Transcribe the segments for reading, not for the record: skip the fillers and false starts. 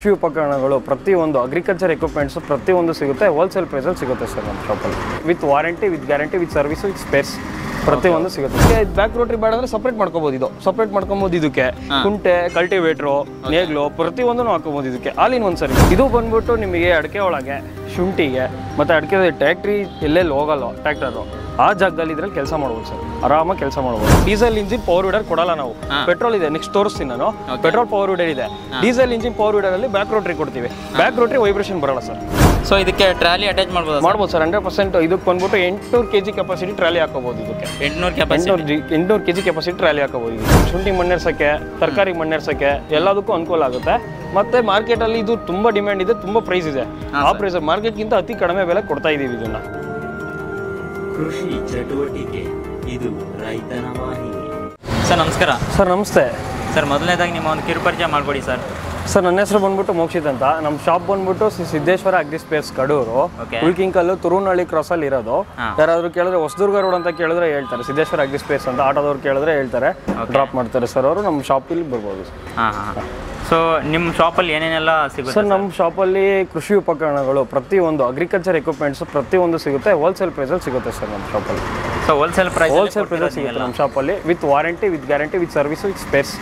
ಕೃಷಿ ಉಪಕರಣಗಳು ಪ್ರತಿಯೊಂದು ಅಗ್ರಿಕಲ್ಚರ್ ಎಕ್ವಿಪ್ಮೆಂಟ್ಸ್ ಪ್ರತಿಯೊಂದು ಸಿಗುತ್ತೆ ಹೋಲ್ಸೇಲ್ ಪ್ರೈಸಲ್ಲಿ ಸಿಗುತ್ತೆ ಸರ್ ನಮ್ಮ ಶಾಪಲ್ಲಿ with warranty with guarantee with service with spares ಪ್ರತಿಯೊಂದು ಸಿಗುತ್ತೆ ಬ್ಯಾಕ್ ರೋಟ್ರಿ ಬೇಡ ಅಂದ್ರೆ ಸಪ್ರೇಟ್ ಮಾಡ್ಕೋಬಹುದು ಇದು ಸಪ್ರೇಟ್ ಮಾಡ್ಕೊಬಹುದು ಇದಕ್ಕೆ ಕುಂಟೆ ಕಲ್ಟಿವೇಟ್ರು ನೇಗ್ಲು ಪ್ರತಿಯೊಂದನ್ನು ಹಾಕೋಬಹುದು ಇದಕ್ಕೆ ಆಲ್ ಇನ್ ಒನ್ ಸರ್ವಿಸ್ ಇದು ಬಂದ್ಬಿಟ್ಟು ನಿಮಗೆ ಅಡಿಕೆ ಒಳಗೆ ಶುಂಠಿಗೆ ಮತ್ತೆ ಅಡಿಕೆ ಟ್ಯಾಕ್ಟ್ರಿ ಎಲ್ಲೆಲ್ಲಿ ಹೋಗಲ್ಲ ಟ್ರ್ಯಾಕ್ಟರು ಆ ಜಾಗದಲ್ಲಿ ಇದ್ರಲ್ಲಿ ಕೆಲಸ ಮಾಡ್ಬೋದು ಸರ್ ಆರಾಮಾಗಿ ಕೆಲಸ ಮಾಡ್ಬೋದು ಡೀಸೆಲ್ ಇಂಜಿನ್ ಪವರ್ ವಿಡರ್ ಕೊಡಲ್ಲ ನಾವು ಪೆಟ್ರೋಲ್ ಇದೆ ನೆಕ್ಸ್ಟ್ ತೋರಿಸ್ತೀನಿ ನಾನು ಪೆಟ್ರೋಲ್ ಪವರ್ ವಿಡರ್ ಇದೆ ಡೀಸೆಲ್ ಇಂಜಿನ್ ಪವರ್ ವಿಡರ್ ಅಲ್ಲಿ ಬ್ಯಾಕ್ ರೋಟ್ರಿ ಕೊಡ್ತೀವಿ ಬ್ಯಾಕ್ ರೋಟ್ರಿ ವೈಬ್ರೇಷನ್ ಬರಲ್ಲ ಸರ್ ಸೊ ಇದಕ್ಕೆ ಟ್ರಾಲಿ ಅಟ್ಯಾಚ್ ಮಾಡ್ಬೋದು ಸರ್ 100% ಇದಕ್ಕೆ ಬಂದ್ಬಿಟ್ಟು 800 kg ಕೆಪಾಸಿಟಿ ಟ್ರಾಲಿ ಹಾಕೋಬಹುದು ಇದಕ್ಕೆ 800 kg ಕೆಪಾಸಿಟಿ ಟ್ರಾಲಿ ಹಾಕೋಬಹುದು ಇದು ಶುಂಠಿ ಮಣ್ಣೆರ್ಸಕ್ಕೆ ತರಕಾರಿ ಮಣ್ಣೆರ್ಸಕ್ಕೆ ಎಲ್ಲದಕ್ಕೂ ಅನುಕೂಲ ಆಗುತ್ತೆ ಮತ್ತೆ ಮಾರ್ಕೆಟ್ ಅಲ್ಲಿ ಇದು ತುಂಬಾ ಡಿಮ್ಯಾಂಡ್ ಇದೆ ತುಂಬಾ ಪ್ರೈಸ್ ಇದೆ ಆ ಪ್ರೈಸ್ ಮಾರ್ಕೆಟ್ಗಿಂತ ಅತಿ ಕಡಿಮೆ ಬೆಲೆ ಕೊಡ್ತಾ ಇದೀವಿ ಇದನ್ನ ಕೃಷಿ ಚಟುವಟಿಕೆ ಇದು ರೈತನ ವಾಹಿನಿ. ಸರ್ ನಮಸ್ಕಾರ. ಸರ್ ನಮಸ್ತೆ ಸರ್ ಮೊದಲನೇದಾಗಿ ನಿಮ್ಮ ಒಂದು ಕಿರುಪರಿಚಯ ಮಾಡ್ಕೊಡಿ ಸರ್. ಸರ್ ನನ್ನ ಹೆಸರು ಬಂದ್ಬಿಟ್ಟು ಮೋಕ್ಷಿತ್ ಅಂತ ನಮ್ಮ ಶಾಪ್ ಬಂದ್ಬಿಟ್ಟು ಸಿದ್ದೇಶ್ವರ ಅಗ್ರಿ ಸ್ಪೇಸ್ ಕಡೂರು ಉಳ್ಕಿಂಕಲ್ಲು ತುರುನಹಳ್ಳಿ ಕ್ರಾಸಲ್ಲಿ ಇರೋದು ಯಾರಾದರೂ ಕೇಳಿದ್ರೆ ಹೊಸದುರ್ಗ ರೋಡ್ ಅಂತ ಕೇಳಿದ್ರೆ ಹೇಳ್ತಾರೆ ಸಿದ್ದೇಶ್ವರ ಅಗ್ರಿ ಸ್ಪೇಸ್ ಅಂತ ಆಟೋದವ್ರು ಕೇಳಿದ್ರೆ ಹೇಳ್ತಾರೆ ಡ್ರಾಪ್ ಮಾಡ್ತಾರೆ ಸರ್ ಅವರು ನಮ್ಮ ಶಾಪಿಲ್ಲಿ ಬರ್ಬೋದು ಸೊ ನಿಮ್ಮ ಶಾಪಲ್ಲಿ ಏನೇನೆಲ್ಲ ಸಿಗುತ್ತೆ ಸರ್ ನಮ್ಮ ಶಾಪಲ್ಲಿ ಕೃಷಿ ಉಪಕರಣಗಳು ಪ್ರತಿಯೊಂದು ಅಗ್ರಿಕಲ್ಚರ್ ಎಕ್ವಿಪ್ಮೆಂಟ್ಸ್ ಪ್ರತಿಯೊಂದು ಸಿಗುತ್ತೆ ಹೋಲ್ಸೇಲ್ ಪ್ರೈಸಲ್ಲಿ ಸಿಗುತ್ತೆ ಸರ್ ನಮ್ಮ ಶಾಪಲ್ಲಿ ಸೊ ಹೋಲ್ಸೇಲ್ ಪ್ರೈಸಲ್ಲಿ ಸಿಗುತ್ತೆ ನಮ್ಮ ಶಾಪಲ್ಲಿ with warranty with guarantee with service with spares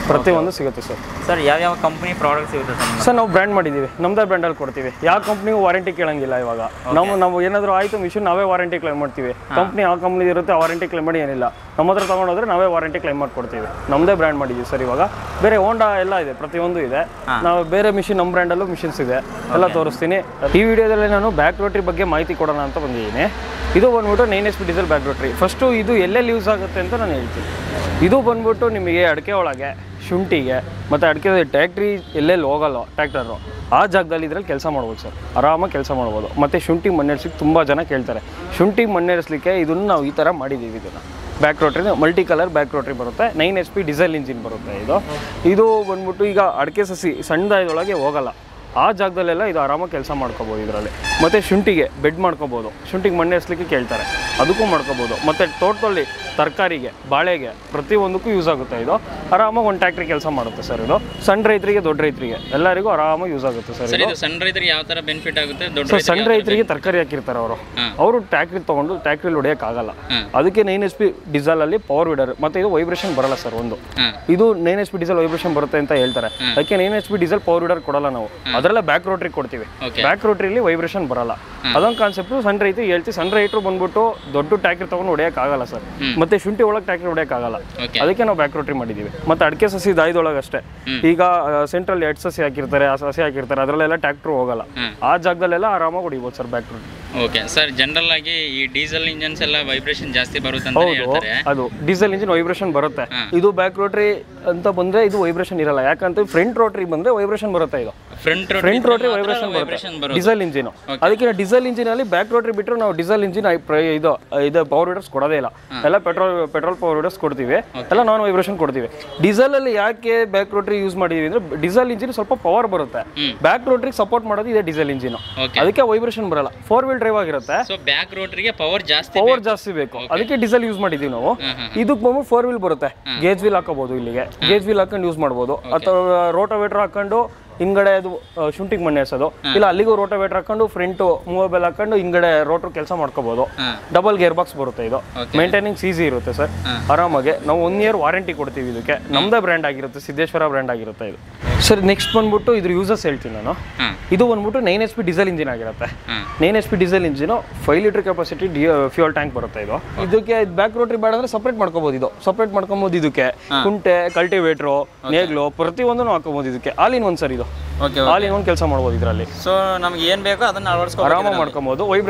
ಪ್ರತಿಯೊಂದು ಸಿಗುತ್ತೆ ಸರ್ ಸರ್ ಯಾವ್ಯಾವ ಕಂಪ್ನಿ ಪ್ರಾಡಕ್ಟ್ ಸಿಗುತ್ತೆ ಸರ್ ನಾವು ಬ್ರ್ಯಾಂಡ್ ಮಾಡಿದ್ದೀವಿ ನಮ್ಮದೇ ಬ್ರ್ಯಾಂಡಲ್ಲಿ ಕೊಡ್ತೀವಿ ಯಾವ ಕಂಪ್ನಿಗೂ ವಾರಂಟಿ ಕೇಳಂಗಿಲ್ಲ ಇವಾಗ ನಾವು ಏನಾದರೂ ಆಯಿತು ಮಿಷಿನ್ ನಾವೇ ವಾರಂಟಿ ಕ್ಲೈಮ್ ಮಾಡ್ತೀವಿ ಕಂಪ್ನಿ ಯಾವ ಕಂಪ್ನಿ ಇರುತ್ತೆ ವಾರಂಟಿ ಕ್ಲೈಮ್ ಮಾಡಿ ಏನಿಲ್ಲ ನಮ್ಮ ಹತ್ರ ತೊಗೊಂಡೋದ್ರೆ ನಾವೇ ವಾರಂಟಿ ಕ್ಲೈಮ್ ಮಾಡಿಕೊಡ್ತೀವಿ ನಮ್ಮದೇ ಬ್ರ್ಯಾಂಡ್ ಮಾಡಿದ್ದೀವಿ ಸರ್ ಇವಾಗ ಬೇರೆ ಹೋಂಡಾ ಎಲ್ಲ ಇದೆ ಪ್ರತಿಯೊಂದು ಇದೆ ನಾವು ಬೇರೆ ಮಿಷಿನ್ ನಮ್ಮ ಬ್ರ್ಯಾಂಡಲ್ಲೂ ಮಿಷಿನ್ಸ್ ಇದೆ ಎಲ್ಲ ತೋರಿಸ್ತೀನಿ ಈ ವಿಡಿಯೋದಲ್ಲಿ ನಾನು ಬ್ಯಾಕ್ ರೋಟ್ರಿ ಬಗ್ಗೆ ಮಾಹಿತಿ ಕೊಡೋಣ ಅಂತ ಬಂದಿದ್ದೀನಿ ಇದು ಬಂದ್ಬಿಟ್ಟು 9 HP diesel back rotary first ಇದು ಎಲ್ಲೆಲ್ಲಿ ಯೂಸ್ ಆಗುತ್ತೆ ಅಂತ ನಾನು ಹೇಳ್ತೀನಿ ಇದು ಬಂದ್ಬಿಟ್ಟು ನಿಮಗೆ ಅಡಿಕೆ ಒಳಗೆ ಶುಂಠಿಗೆ ಮತ್ತು ಅಡಿಕೆ ಟ್ಯಾಕ್ಟ್ರಿ ಎಲ್ಲೆಲ್ಲಿ ಹೋಗಲ್ಲ ಟ್ರ್ಯಾಕ್ಟರು ಆ ಜಾಗದಲ್ಲಿ ಇದ್ರಲ್ಲಿ ಕೆಲಸ ಮಾಡ್ಬೋದು ಸರ್ ಆರಾಮಾಗಿ ಕೆಲಸ ಮಾಡ್ಬೋದು ಮತ್ತು ಶುಂಠಿ ಮಣ್ಣೆರ್ಸ್ಲಿಕ್ಕೆ ತುಂಬ ಜನ ಕೇಳ್ತಾರೆ ಶುಂಠಿ ಮಣ್ಣೆರ್ಸ್ಲಿಕ್ಕೆ ಇದನ್ನು ನಾವು ಈ ಥರ ಮಾಡಿದ್ದೀವಿ ಇದನ್ನು back rotary multi colour back rotary ಬರುತ್ತೆ 9 HP ಡೀಸೆಲ್ ಇಂಜಿನ್ ಬರುತ್ತೆ ಇದು ಬಂದ್ಬಿಟ್ಟು ಈಗ ಅಡಿಕೆ ಸಸಿ ಸಣ್ಣದಾಯದೊಳಗೆ ಹೋಗಲ್ಲ ಆ ಜಾಗದಲ್ಲೆಲ್ಲ ಇದು ಆರಾಮಾಗಿ ಕೆಲಸ ಮಾಡ್ಕೋಬೋದು ಇದರಲ್ಲಿ ಮತ್ತು ಶುಂಠಿಗೆ ಬೆಡ್ ಮಾಡ್ಕೋಬೋದು ಶುಂಠಿಗೆ ಮಣ್ಣೆರ್ಸ್ಲಿಕ್ಕೆ ಕೇಳ್ತಾರೆ ಅದಕ್ಕೂ ಮಾಡ್ಕೋಬೋದು ಮತ್ತು ತೋಟದಲ್ಲಿ ತರಕಾರಿಗೆ ಬಾಳೆಗೆ ಪ್ರತಿಯೊಂದಕ್ಕೂ ಯೂಸ್ ಆಗುತ್ತೆ ಇದು ಆರಾಮಾಗಿ ಒಂದು ಟ್ಯಾಕ್ಟ್ರಿ ಕೆಲಸ ಮಾಡುತ್ತೆ ಸರ್ ಇದು ಸಣ್ಣ ರೈತರಿಗೆ ದೊಡ್ಡ ರೈತರಿಗೆ ಎಲ್ಲರಿಗೂ ಆರಾಮಾಗಿ ಯೂಸ್ ಆಗುತ್ತೆ ಸರ್ ಇದು ಸಣ್ಣ ರೈತರಿಗೆ ಯಾವ ಥರ ಬೆನಿಫಿಟ್ ಆಗುತ್ತೆ ಸಣ್ಣ ರೈತರಿಗೆ ತರಕಾರಿ ಹಾಕಿರ್ತಾರೆ ಅವರು ಟ್ಯಾಕ್ಟ್ರಿ ತೊಗೊಂಡು ಟ್ಯಾಕ್ಟ್ರಿಲಿ ಹೊಡೆಯೋಕ್ಕಾಗಲ್ಲ ಅದಕ್ಕೆ 9 HP ಡೀಸೆಲಲ್ಲಿ ಪವರ್ ವಿಡರ್ ಮತ್ತು ಇದು ವೈಬ್ರೇಷನ್ ಬರಲ್ಲ ಸರ್ ಇದು 9 HP ಡೀಸೆಲ್ ವೈಬ್ರೇಷನ್ ಬರುತ್ತೆ ಅಂತ ಹೇಳ್ತಾರೆ ಅದಕ್ಕೆ 9 HP ಡೀಸೆಲ್ ಪವರ್ ವಿಡರ್ ಕೊಡಲ್ಲ ನಾವು ಅದರಲ್ಲ ಬ್ಯಾಕ್ ರೋಟ್ರಿ ಕೊಡ್ತೀವಿ ಬ್ಯಾಕ್ ರೋಟ್ರಿಲಿ ವೈಬ್ರೇಷನ್ ಬರಲ್ಲ ಅದೊಂದು ಕಾನ್ಸೆಪ್ಟ್ ಸಣ್ಣ ರೈತ ಹೇಳ್ತೀವಿ ಸಣ್ಣ ರೈತರು ಬಂದ್ಬಿಟ್ಟು ದೊಡ್ಡ ಟ್ಯಾಕ್ಟ್ರಿ ತಗೊಂಡು ಹೊಡೆಯೋಕ್ಕಾಗಲ್ಲ ಸರ್ ಮತ್ತೆ ಶುಂಠಿ ಒಳಗೆ ಟ್ಯಾಕ್ಟ್ರಿ ಹೊಡೆಯೋಕ್ಕಾಗಲ್ಲ ಅದಕ್ಕೆ ನಾವು ಬ್ಯಾಕ್ ರೋಟ್ರಿ ಮಾಡಿದ್ದೀವಿ ಮತ್ತೆ ಅಡಿಕೆ ಸಸಿ ದಾಯದೊಳಗೆ ಅಷ್ಟೇ ಈಗ ಸೆಂಟ್ರಲ್ 2 ಸಸಿ ಹಾಕಿರ್ತಾರೆ ಆ ಸಸಿ ಹಾಕಿರ್ತಾರೆ ಅದರಲ್ಲೆಲ್ಲ ಟ್ಯಾಕ್ಟ್ರು ಹೋಗಲ್ಲ ಆ ಜಾಗದಲ್ಲೆಲ್ಲ ಆರಾಮಾಗಿ ಹೊಡಿಬೋದು sir back rotary okay sir general ಆಗಿ ಈ ಡೀಸೆಲ್ ಇಂಜಿನ್ಸ್ ಎಲ್ಲ ವೈಬ್ರೇಷನ್ ಜಾಸ್ತಿ ಬರುತ್ತೆ ಅಂತ ಹೇಳ್ತಾರೆ ಅದು ಡೀಸೆಲ್ ಇಂಜಿನ್ ವೈಬ್ರೇಷನ್ ಬರುತ್ತೆ ಇದು ಬ್ಯಾಕ್ ರೋಟ್ರಿ ಅಂತ ಬಂದ್ರೆ ಇದು ವೈಬ್ರೇಷನ್ ಇರಲ್ಲ ಯಾಕಂತ ಫ್ರಂಟ್ ರೋಟ್ರಿ ಬಂದ್ರೆ ವೈಬ್ರೇಷನ್ ಬರುತ್ತೆ ಇದು ಫ್ರಂಟ್ ರೋಟ್ರಿ ವೈಬ್ರೇಷನ್ ಬರುತ್ತೆ ಡೀಸೆಲ್ ಇಂಜಿನ್ ಅದಕ್ಕೆ ಡೀಸೆಲ್ ಇಂಜಿನ್ ಅಲ್ಲಿ ಬ್ಯಾಕ್ ರೋಟ್ರಿ ಬಿಟ್ಟರೆ ನಾವು ಡೀಸೆಲ್ ಇಂಜಿನ್ ಇದು ಪವರ್ ವಿಡರ್ಸ್ ಕೊಡೋದೇ ಇಲ್ಲ ಎಲ್ಲ ಪೆಟ್ರೋಲ್ ಪವರ್ ವಿಡರ್ಸ್ ಕೊಡ್ತೀವಿ ಎಲ್ಲ ನಾನ್ ವೈಬ್ರೇಷನ್ ಕೊಡ್ತೀವಿ ಡೀಸೆಲ್ ಅಲ್ಲಿ ಯಾಕೆ ಬ್ಯಾಕ್ ರೋಟ್ರಿ ಯೂಸ್ ಮಾಡಿದೀವಿ ಅಂದ್ರೆ ಡೀಸೆಲ್ ಇಂಜಿನ್ ಸ್ವಲ್ಪ ಪವರ್ ಬರುತ್ತೆ ಬ್ಯಾಕ್ ರೋಟ್ರಿ ಸಪೋರ್ಟ್ ಮಾಡೋದು ಇದೆ ಡೀಸೆಲ್ ಇಂಜಿನ್ ಅದಕ್ಕೆ ವೈಬ್ರೇಷನ್ ಬರಲ್ಲ 4-wheel ಡ್ರೈವ್ ಆಗಿರುತ್ತೆ ಬ್ಯಾಕ್ ರೋಟ್ರಿಗೆ ಪವರ್ ಜಾಸ್ತಿ ಬೇಕು ಅದಕ್ಕೆ ಡೀಸೆಲ್ ಯೂಸ್ ಮಾಡಿದೀವಿ ನಾವು ಇದಕ್ಕೆ ಬಂದ್ಬಿಟ್ಟು 4-wheel ಬರುತ್ತೆ ಗೇಜ್ ವೀಲ್ ಹಾಕೋಬಹುದು ಇಲ್ಲಿಗೆ ಗೇಜ್ ವೀಲ್ ಹಾಕೊಂಡು ಯೂಸ್ ಮಾಡ್ಬೋದು ಅಥವಾ ರೋಟೋವೇಟರ್ ಹಾಕೊಂಡು ಹಿಂಗಡೆ ಅದು ಶುಂಠಿಗೆ ಮಣ್ಣೆ ಎಸೋದು ಇಲ್ಲ ಅಲ್ಲಿಗೂ ರೋಟೋವೇಟರ್ ಹಾಕೊಂಡು ಫ್ರಂಟ್ ಮೂವಬೆಲ್ ಹಾಕೊಂಡು ಹಿಂಗಡೆ ರೋಟರ್ ಕೆಲಸ ಮಾಡ್ಕೋಬಹುದು ಡಬಲ್ ಗೇರ್ ಬಾಕ್ಸ್ ಬರುತ್ತೆ ಇದು ಮೇಂಟೈನಿಂಗ್ಸ್ ಈಸಿ ಇರುತ್ತೆ ಸರ್ ಆರಾಮಾಗಿ ನಾವು 1 year ವಾರಂಟಿ ಕೊಡ್ತೀವಿ ಇದಕ್ಕೆ ನಮ್ದೇ ಬ್ರ್ಯಾಂಡ್ ಆಗಿರುತ್ತೆ ಸಿದ್ದೇಶ್ವರ ಬ್ರ್ಯಾಂಡ್ ಆಗಿರುತ್ತೆ ಇದು ಸರ್ ನೆಕ್ಸ್ಟ್ ಬಂದ್ಬಿಟ್ಟು ಇದ್ರ ಯೂಸಸ್ ಹೇಳ್ತೀನಿ ನಾನು ಇದು ಬಂದ್ಬಿಟ್ಟು 9 HP ಡೀಸೆಲ್ ಇಂಜಿನ್ ಆಗಿರುತ್ತೆ 9 HP diesel engine 5 litre capacity fuel tank ಬರುತ್ತೆ ಇದಕ್ಕೆ ಬ್ಯಾಕ್ ರೋಟ್ರಿ ಬೇಡ ಅಂದ್ರೆ ಸಪ್ರೇಟ್ ಮಾಡ್ಕೊಬಹುದು ಇದಕ್ಕೆ ಕುಂಟೆ ಕಲ್ಟಿವೇಟ್ರು ನೇಗ್ಲು ಪ್ರತಿಯೊಂದನ್ನು ಹಾಕೋಬಹುದು ಇದಕ್ಕೆ ಆಲ್ ಇನ್ ಒನ್ ಸರ್ ಇದು ಆಲ್ ಇನ್ ಒನ್ ಕೆಲಸ ಮಾಡ್ಬೋದು ಇದರಲ್ಲಿ ಸೊ ನಮ್ಗೆ ಏನ್ ಬೇಕೋ ಅದನ್ನ ಆರಾಮಾಗಿ ಮಾಡ್ಕೊಬಹುದು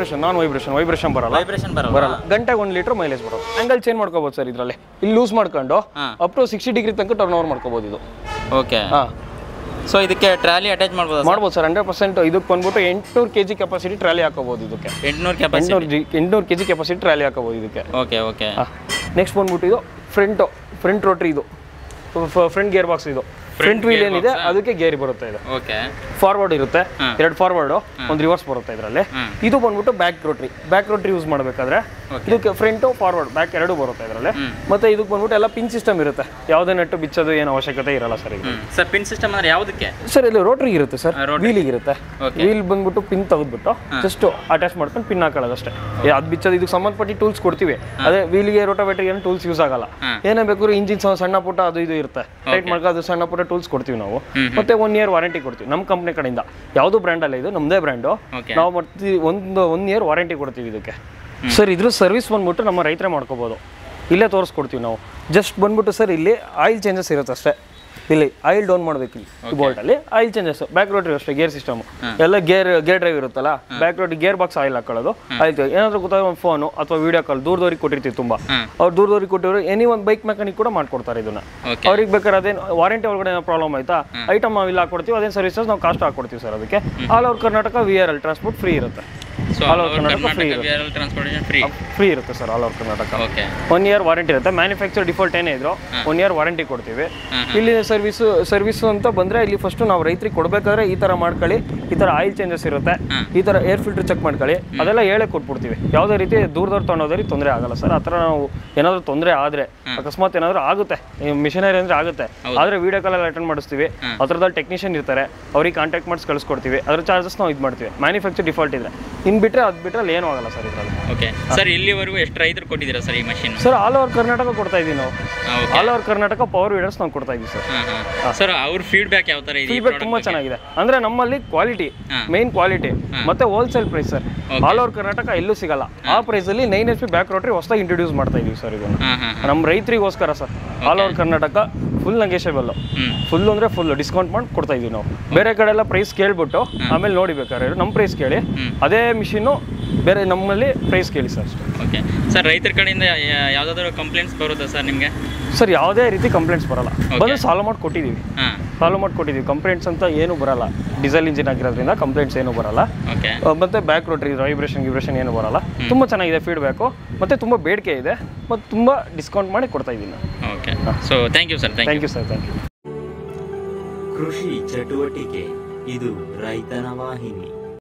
ನಾನ್ ವೈಬ್ರೇಷನ್ ಬರಲ್ಲ ಗಂಟೆಗೆ 1 ಲೀಟರ್ ಮೈಲೇಜ್ ಬರೋದು ಆಂಗಲ್ ಚೇಂಜ್ ಮಾಡ್ಕೋಬಹುದು ಸರ್ ಇದರಲ್ಲಿ ಇಲ್ಲಿ ಲೂಸ್ ಮಾಡ್ಕೊಂಡು ಅಪ್ ಟು 60 ಡಿಗ್ರಿ ತನಕ ಟರ್ನ್ ಓವರ್ ಮಾಡ್ಕೋಬಹುದು ಇದು ಓಕೆ ಸೊ ಇದಕ್ಕೆ ಟ್ರಾಲಿ ಅಟ್ಯಾಚ್ ಮಾಡ್ಬೋದು ಸರ್ 100% ಇದಕ್ಕೆ ಬಂದ್ಬಿಟ್ಟು 800 kg ಕೆಪಾಸಿಟಿ ಟ್ರಾಲಿ ಹಾಕೋಬಹುದು ಇದಕ್ಕೆ 800 kg ಕೆಪಾಸಿಟಿ ಟ್ರಾಲಿ ಹಾಕೋಬಹುದು ಇದಕ್ಕೆ ಓಕೆ ನೆಕ್ಸ್ಟ್ ಬಂದ್ಬಿಟ್ಟು ಇದು ಫ್ರಂಟ್ ರೋಟ್ರಿ ಇದು ಫ್ರಂಟ್ ಗೇರ್ ಬಾಕ್ಸ್ ಇದು ಫ್ರಂಟ್ ವೀಲ್ ಏನಿದೆ ಅದಕ್ಕೆ ಗೇರ್ ಬರುತ್ತೆ ಇದು. ಓಕೆ. ಫಾರ್ವರ್ಡ್ ಇರುತ್ತೆ, 2 ಫಾರ್ವರ್ಡ್, 1 ರಿವರ್ಸ್ ಬರುತ್ತೆ ಇದರಲ್ಲಿ. ಇದು ಬಂದ್ಬಿಟ್ಟು ಬ್ಯಾಕ್ ರೋಟ್ರಿ ಯೂಸ್ ಮಾಡಬೇಕಾದ್ರೆ ಇದಕ್ಕೆ ಫ್ರಂಟ್ ಫಾರ್ವರ್ಡ್ ಬ್ಯಾಕ್ 2 ಬರುತ್ತೆ ಇದರಲ್ಲಿ. ಮತ್ತೆ ಇದಕ್ಕೆ ಬಂದ್ಬಿಟ್ಟು ಎಲ್ಲ ಪಿನ್ ಸಿಸ್ಟಮ್ ಇರುತ್ತೆ, ಯಾವುದೇ ನೆಟ್ಟು ಬಿಚ್ಚೋದು ಏನು ಅವಶ್ಯಕತೆ ಇರಲ್ಲ ಸರ್. ಇದು ಸರ್ ಪಿನ್ ಸಿಸ್ಟಮ್ ಅಂದ್ರೆ ಯಾವುದಕ್ಕೆ ಸರ್? ಇಲ್ಲಿ ರೋಟ್ರಿ ಇರುತ್ತೆ ಸರ್, ವೀಲಿಗೆ ಇರುತ್ತೆ. ವೀಲ್ ಬಂದ್ಬಿಟ್ಟು ಪಿನ್ ತೆಗೆದ್ಬಿಟ್ಟು ಜಸ್ಟ್ ಅಟ್ಯಾಚ್ ಮಾಡ್ಕೊಂಡು ಪಿನ್ ಹಾಕೊಳ್ಳೋದು ಅಷ್ಟೇ. ಅದು ಬಿಚ್ಚೋದು ಇದಕ್ಕೆ ಸಂಬಂಧಪಟ್ಟ ಟೂಲ್ಸ್ ಕೊಡ್ತೀವಿ. ಅದೇ ವೀಲಿಗೆ ರೋಟೋವೇಟರ್ಗೆ ಏನು ಟೂಲ್ಸ್ ಯೂಸ್ ಆಗಲ್ಲ. ಏನೇ ಬೇಕಾದ್ರೂ ಇಂಜಿನ್ ಸಣ್ಣ ಪುಟ್ಟ ಅದು ಇದು ಇರುತ್ತೆ, ಟೈಟ್ ಮಾಡ್ಕೊಳ್ಳೋದು ಸಣ್ಣ ಪುಟ್ಟ ಟೂಲ್ಸ್ ಕೊಡ್ತೀವಿ ನಾವು. ಮತ್ತೆ 1 ಇಯರ್ ವಾರಂಟಿ ಕೊಡ್ತೀವಿ ನಮ್ಮ ಕಂಪ್ನಿ ಕಡೆಯಿಂದ. ಯಾವುದು ಬ್ರ್ಯಾಂಡ್ ಅಲ್ಲ, ಇದು ನಮ್ಮದೇ ಬ್ರ್ಯಾಂಡು. ನಾವು ಮಾಡ್ತೀವಿ 1 ಇಯರ್ ವಾರಂಟಿ ಕೊಡ್ತೀವಿ ಇದಕ್ಕೆ ಸರ್. ಇದ್ರ ಸರ್ವಿಸ್ ಬಂದ್ಬಿಟ್ಟು ನಮ್ಮ ರೈತರೇ ಮಾಡ್ಕೋಬೋದು, ಇಲ್ಲೇ ತೋರಿಸ್ಕೊಡ್ತೀವಿ ನಾವು. ಜಸ್ಟ್ ಬಂದ್ಬಿಟ್ಟು ಸರ್ ಇಲ್ಲಿ ಆಯಿಲ್ ಚೇಂಜಸ್ ಇರುತ್ತೆ ಅಷ್ಟೇ. ಇಲ್ಲಿ ಆಯಿಲ್ ಡೌನ್ ಮಾಡಬೇಕು, ಇಲ್ಲಿ ಬೋಲ್ಟಲ್ಲಿ ಆಯಿಲ್ ಚೇಂಜಸ್. ಬ್ಯಾಕ್ ರೋಟ್ರಿ ಅಷ್ಟೇ, ಗೇರ್ ಸಿಸ್ಟಮ್ ಎಲ್ಲ ಗೇರ್ ಡ್ರೈವ್ ಇರುತ್ತಲ್ಲ, back rotary gear box oil ಹಾಕೊಳ್ಳೋದು. ಆಯಿಲ್ ಏನಾದರೂ ಗೊತ್ತಾಗ ಒಂದು ಫೋನು ಅಥವಾ ವಿಡಿಯೋ ಕಾಲ್ ದೂರದವ್ರಿಗೆ ಕೊಟ್ಟಿರ್ತೀವಿ. ತುಂಬ ಅವ್ರು ದೂರದವ್ರಿಗೆ ಕೊಟ್ಟಿರೋ ಎನಿ ಒಂದು ಬೈಕ್ ಮೆಕ್ಯಾನಿಕ್ ಕೂಡ ಮಾಡ್ಕೊಡ್ತಾರೆ ಇದನ್ನ. ಅವ್ರಿಗೆ ಬೇಕಾದ್ರೆ ಅದೇನು ವಾರಂಟಿ ಒಳಗಡೆ ಏನೋ ಪ್ರಾಬ್ಲಮ್ ಆಯ್ತಾ, ಐಟಮ್ ನಾವು ಇಲ್ಲಿ ಹಾಕೊಡ್ತೀವಿ, ಅದೇನು ಸರ್ವಿಸಸ್ ನಾವು ಕಾಸ್ಟ್ ಹಾಕೊಡ್ತೀವಿ ಸರ್. ಅದಕ್ಕೆ all over Karnataka VRL transport free ಇರುತ್ತೆ. ಆಲ್ ಓವರ್ ಕರ್ನಾಟಕ ಫ್ರೀ ಇರುತ್ತೆ sir, all over Karnataka. 1 year warranty ಇರುತ್ತೆ. ಮ್ಯಾನುಫ್ಯಾಕ್ಚರ್ ಡಿಫಾಲ್ಟ್ ಏನೇ ಇದ್ರು 1 ಇಯರ್ ವಾರಂಟಿ ಕೊಡ್ತೀವಿ. ಇಲ್ಲಿ ಸರ್ವಿಸು ಅಂತ ಬಂದ್ರೆ ಇಲ್ಲಿ ಫಸ್ಟ್ ನಾವು ರೈತರಿಗೆ ಕೊಡ್ಬೇಕಾದ್ರೆ ಈ ತರ ಮಾಡ್ಕೊಳ್ಳಿ, ಈ ತರ ಆಯಿಲ್ ಚೇಂಜಸ್ ಇರುತ್ತೆ, ಈ ತರ ಏರ್ ಫಿಲ್ಟರ್ ಚೆಕ್ ಮಾಡ್ಕೊಳ್ಳಿ, ಅದೆಲ್ಲ ಹೇಳೇ ಕೊಟ್ಬಿಡ್ತೀವಿ. ಯಾವುದೇ ರೀತಿ ದೂರದವ್ರು ತೊಗೊಂಡೋದ್ರಿಗೆ ತೊಂದರೆ ಆಗಲ್ಲ ಸರ್. ಆ ಥರ ನಾವು ಏನಾದರೂ ತೊಂದರೆ ಆದರೆ, ಅಕಸ್ಮಾತ್ ಏನಾದರೂ ಆಗುತ್ತೆ, ಮಿಷನರಿ ಅಂದರೆ ಆಗುತ್ತೆ, ಆದರೆ ವಿಡಿಯೋ ಕಾಲಲ್ಲಿ ಅಟೆಂಡ್ ಮಾಡಿಸ್ತೀವಿ. ಅದರದಲ್ಲಿ ಟೆಕ್ನಿಷಿಯನ್ ಇರ್ತಾರೆ, ಅವ್ರಿಗೆ ಕಾಂಟ್ಯಾಕ್ಟ್ ಮಾಡಿ ಕಳಿಸ್ಕೊಡ್ತೀವಿ. ಅದ್ರ ಚಾರ್ಜಸ್ ನಾವು ಇದು ಮಾಡ್ತೀವಿ. ಮ್ಯಾನುಫ್ಯಾಕ್ಚರ್ ಡಿಫಾಲ್ಟ್ ಇದೆ, ಇನ್ನು ಬಿಟ್ಟರೆ ಅದು ಬಿಟ್ಟರೆ ಅಲ್ಲಿ ಏನೂ ಆಗಲ್ಲ ಸರ್ ಇದರಲ್ಲಿ. ಓಕೆ ಸರ್, ಇಲ್ಲಿವರೆಗೂ ಎಷ್ಟು ರೈತರು ಕೊಟ್ಟಿದ್ದೀರಾ ಸರ್ ಈ machine? Sir all over Karnataka ಕೊಡ್ತಾ ಇದೀವಿ ನಾವು. All over Karnataka power weeders ನಾವು ಕೊಡ್ತಾ ಇದೀವಿ ಸರ್. ಸರ್ ಅವ್ರ ಫೀಡ್ಬ್ಯಾಕ್ ಯಾವ ಥರ ಇದೆ? ಫೀಡ್ಬ್ಯಾಕ್ ತುಂಬ ಚೆನ್ನಾಗಿದೆ. ಅಂದರೆ ನಮ್ಮಲ್ಲಿ ಕ್ವಾಲಿಟಿ, ಮೇನ್ ಕ್ವಾಲಿಟಿ ಮತ್ತೆ wholesale price sir. All over Karnataka ಎಲ್ಲೂ ಸಿಗಲ್ಲ. ಆ ಪ್ರೈಸಲ್ಲಿ 9 HP ಬ್ಯಾಕ್ ರೋಟ್ರಿ ಹೊಸದಾಗಿ ಇಂಟ್ರೊಡ್ಯೂಸ್ ಮಾಡ್ತಾ ಇದೀವಿ ಸರ್. ಇದನ್ನು ನಮ್ಮ ರೈತರಿಗೋಸ್ಕರ sir. All over Karnataka full negotiable, full ಅಂದರೆ ಫುಲ್ ಡಿಸ್ಕೌಂಟ್ ಮಾಡಿ ಕೊಡ್ತಾ ಇದೀವಿ ನಾವು. ಬೇರೆ ಕಡೆ ಎಲ್ಲ ಪ್ರೈಸ್ ಕೇಳ್ಬಿಟ್ಟು ಆಮೇಲೆ ನೋಡಿ ಬೇಕಾದ್ರೆ ನಮ್ಮ ಪ್ರೈಸ್ ಕೇಳಿ, ಅದೇ ಮಿಷಿನು ಬೇರೆ ನಮ್ಮಲ್ಲಿ ಪ್ರೈಸ್ ಕೇಳಿ ಸರ್. ಓಕೆ ಸರ್, ರೈತರ ಕಡೆಯಿಂದ ಯಾವುದಾದ್ರೂ ಕಂಪ್ಲೇಂಟ್ಸ್ ಬರುತ್ತಾ ಸರ್ ನಿಮಗೆ? ಸರ್ ಯಾವುದೇ ರೀತಿ ಕಂಪ್ಲೇಂಟ್ಸ್ ಬರಲ್ಲ, ಬಂದು ಸಾಲ್ವ್ ಮಾಡಿ ಕೊಟ್ಟಿದ್ದೀವಿ. ಕಂಪ್ಲೇಂಟ್ಸ್ ಅಂತ ಏನು ಬರಲ್ಲ. ಡೀಸೆಲ್ ಇಂಜಿನ್ ಆಗಿರೋದ್ರಿಂದ ಕಂಪ್ಲೇಂಟ್ಸ್ ಏನು ಬರಲ್ಲ. ಮತ್ತೆ ಬ್ಯಾಕ್ ರೋಟ್ರಿ ವೈಬ್ರೇಷನ್ ಏನು ಬರಲ್ಲ. ತುಂಬ ಚೆನ್ನಾಗಿದೆ ಫೀಡ್ಬ್ಯಾಕು, ಮತ್ತೆ ತುಂಬ ಬೇಡಿಕೆ ಇದೆ, ಮತ್ತು ತುಂಬ ಡಿಸ್ಕೌಂಟ್ ಮಾಡಿ ಕೊಡ್ತಾ ಇದ್ದೀನಿ. Okay, so thank you sir. Thank you sir. ಕೃಷಿ ಚಟುವಟಿಕೆ ಇದು ರೈತನ ವಾಹಿನಿ.